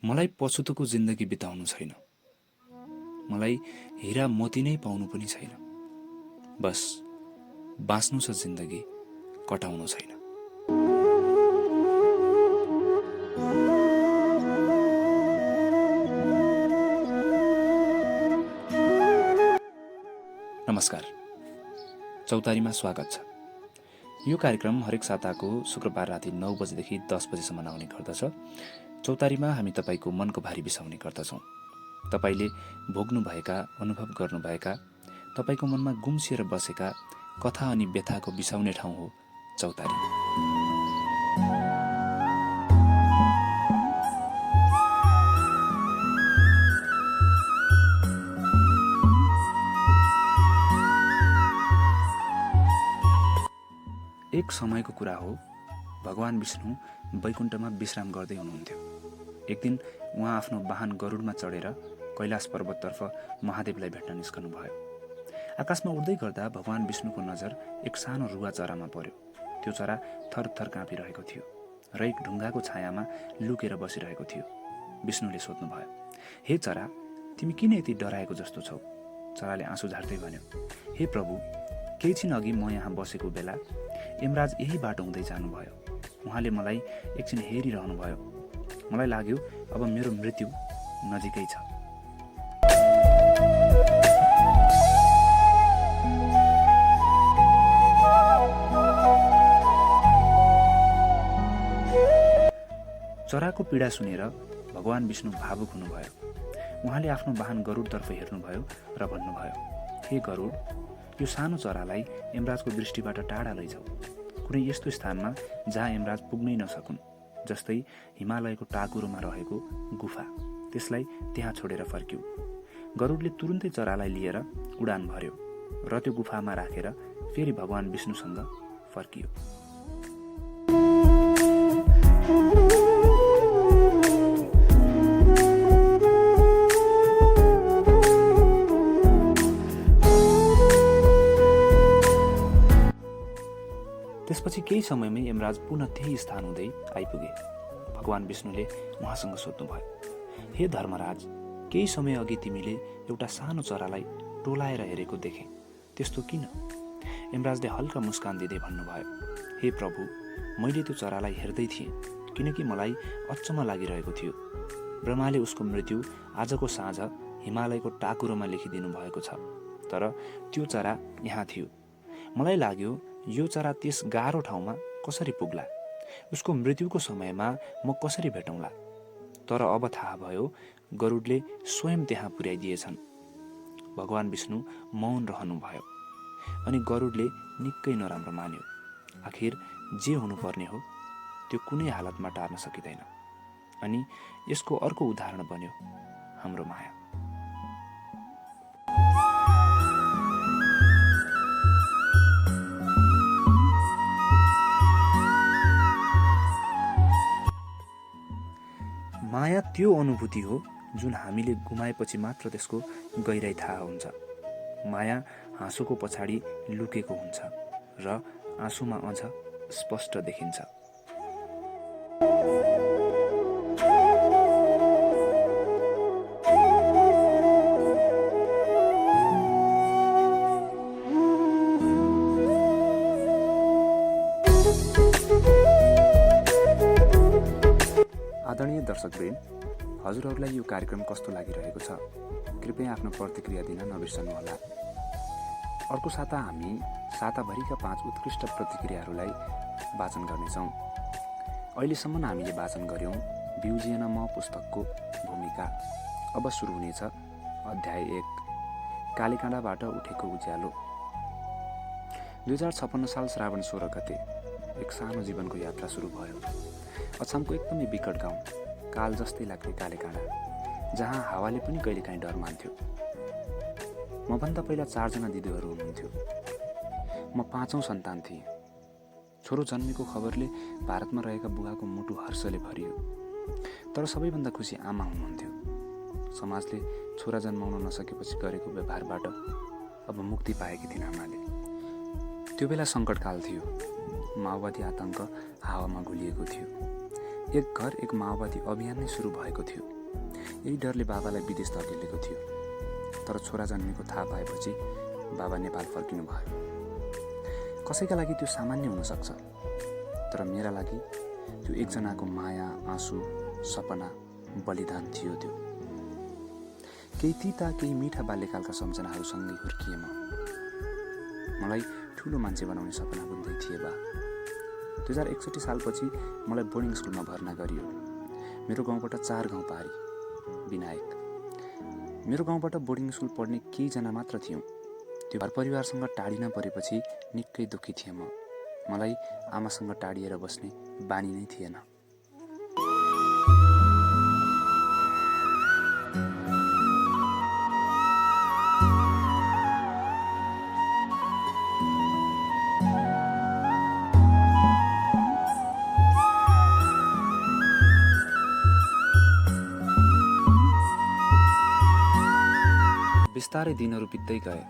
मलाई पछुतोको जिन्दगी बिताउनु छैन। मलाई हिरा मोती नै पाउनु पनि छैन। बस बाँच्नु छ जिन्दगी, कटाउनु छैन। नमस्कार, चौतारीमा स्वागत छ। यो कार्यक्रम हरेक साताको शुक्रबार राति 9 बजेदेखि 10 बजेसम्म आउने गर्दछ। चौतारीमा हामी तपाईँको मनको भारी बिसाउने गर्दछौँ। तपाईँले भोग्नुभएका, अनुभव गर्नुभएका, तपाईँको मनमा गुम्सिएर बसेका कथा अनि व्यथाको बिसाउने ठाउँ हो चौतारी। एक समयको कुरा हो, भगवान विष्णु वैकुण्ठमा विश्राम गर्दै हुनुहुन्थ्यो। एक दिन उहाँ आफ्नो वाहन गरुडमा चढेर कैलाश पर्वततर्फ महादेवलाई भेट्न निस्कनुभयो। आकाशमा उड्दै गर्दा भगवान विष्णुको नजर एक सानो रुवा चरामा पर्यो। त्यो चरा थरथर काँपिरहेको थियो र एक ढुङ्गाको छायामा लुकेर बसिरहेको थियो। विष्णुले सोध्नुभयो, हे चरा, तिमी किन यति डराएको जस्तो छौ? चराले आँसु झार्दै भन्यो, हे प्रभु, केही छिन अघि म यहाँ बसेको बेला यमराज यही बाटो हुँदै जानुभयो। उहाँले मलाई एकछिन हेरिरहनु भयो। मलाई लाग्यो अब मेरो मृत्यु नजिकै छ। चराको पीडा सुनेर भगवान विष्णु भावुक हुनुभयो। उहाँले आफ्नो वाहन गरुडतर्फ हेर्नुभयो र भन्नुभयो, हे गरुड, यो सानो चरालाई यमराजको दृष्टिबाट टाढा लैजाऊ। कुनै यस्तो स्थानमा जहाँ यमराज पुग्नै नसकुन्, जस्तै हिमालयको टाकुरोमा रहेको गुफा, त्यसलाई त्यहाँ छोडेर फर्क्यौ। गरुडले तुरुन्तै चरालाई लिएर उडान भर्यो र त्यो गुफामा राखेर फेरि भगवान विष्णुसँग फर्कियो। त्यसपछि केही समयमै यमराज पुनः त्यही स्थान हुँदै आइपुगे। भगवान विष्णुले उहाँसँग सोध्नुभयो, हे धर्मराज, केही समय अघि तिमीले एउटा सानो चरालाई टोलाएर हेरेको देखे, त्यस्तो किन? यमराजले हल्का मुस्कान दिँदै भन्नुभयो, हे प्रभु, मैले त्यो चरालाई हेर्दै थिएँ किनकि मलाई अचम्म लागिरहेको थियो। ब्रह्माले उसको मृत्यु आजको साँझ हिमालयको टाकुरोमा लेखिदिनु भएको छ, तर त्यो चरा यहाँ थियो। मलाई लाग्यो यो चरा त्यस गाह्रो ठाउँमा कसरी पुग्ला, उसको मृत्युको समयमा म कसरी भेटौँला। तर अब थाहा भयो, गरुडले स्वयं त्यहाँ पुर्याइदिएछन्। भगवान विष्णु मौन रहनुभयो अनि गरुडले निकै नराम्रो मान्यो। आखिर जे हुनुपर्ने हो त्यो कुनै हालतमा टार्न सकिँदैन। अनि यसको अर्को उदाहरण बन्यो हाम्रो माया। माया त्यो अनुभूति हो जुन हामीले गुमाएपछि मात्र त्यसको गहिराई थाहा हुन्छ। माया हाँसोको पछाडि लुकेको हुन्छ र आँसुमा अझ स्पष्ट देखिन्छ। आदरणीय दर्शकवृन्द, हजुरहरूलाई यो कार्यक्रम कस्तो लागिरहेको छ? कृपया आफ्नो प्रतिक्रिया दिन नबिर्सनुहोला। अर्को साता हामी साताभरिका 5 उत्कृष्ट प्रतिक्रियाहरूलाई वाचन गर्नेछौँ। अहिलेसम्म हामीले वाचन गर्यौँ बिउजिएन म पुस्तकको भूमिका। अब सुरु हुनेछ अध्याय 1, कालीकाँडाबाट उठेको उज्यालो। 2056 साल श्रावण 16 गते एक सानो जीवनको यात्रा सुरु भयो। अछामको एकदमै विकट गाउँ, काल जस्तै लाग्ने कालीकाँडा, जहाँ हावाले पनि कहिलेकाहीँ डर मान्थ्यो। मभन्दा पहिला 4 जना दिदीहरू हुनुहुन्थ्यो। म 5औं सन्तान थिएँ। छोरो जन्मेको खबरले भारतमा रहेका बुवाको मुटु हर्षले भरियो। तर सबैभन्दा खुसी आमा हुनुहुन्थ्यो। समाजले छोरा जन्माउन नसकेपछि गरेको व्यवहारबाट अब मुक्ति पाएकी थिइन् आमाले। त्यो बेला सङ्कटकाल थियो। माओवादी आतंक हावामा घुलिएको थियो। एक घर एक माओवादी अभियान नै सुरु भएको थियो। यही डरले बाबालाई विदेश धकेलेको थियो। तर छोरा जन्मेको थाहा पाएपछि बाबा नेपाल फर्किनु भयो। कसैका लागि त्यो सामान्य हुन सक्छ, तर मेरा लागि त्यो एकजनाको माया, आँसु, सपना, बलिदान थियो। त्यो केही तिता केही मिठा बाल्यकालका सम्झनाहरूसँगै हुर्किए मलाई ठुलो मान्छे बनाउने सपना बुन्दै थिए बा। 2061 सालपछि मलाई बोर्डिङ स्कुलमा भर्ना गरियो। मेरो गाउँबाट 4 गाउँ पारी विनायक। मेरो गाउँबाट बोर्डिङ स्कुल पढ्ने केहीजना मात्र थियौँ। त्यो घर परिवारसँग टाढिन परेपछि निकै दुःखी थिएँ मलाई आमासँग टाढिएर बस्ने बानी नै थिएन। बिस्तारै दिनहरू बित्दै गए।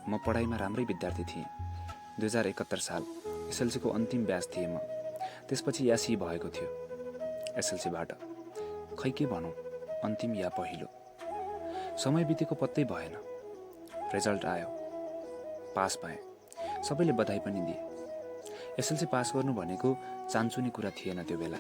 म पढाइमा राम्रै विद्यार्थी थिएँ। 2071 साल एसएलसीको अन्तिम ब्याच थिएँ म। त्यसपछि एसई भएको थियो। एसएलसीबाट खै के भनौँ, अन्तिम या पहिलो। समय बितेको पत्तै भएन। रिजल्ट आयो, पास भएँ। सबैले बधाई पनि दिए। एसएलसी पास गर्नु भनेको चान्चुने कुरा थिएन त्यो बेला।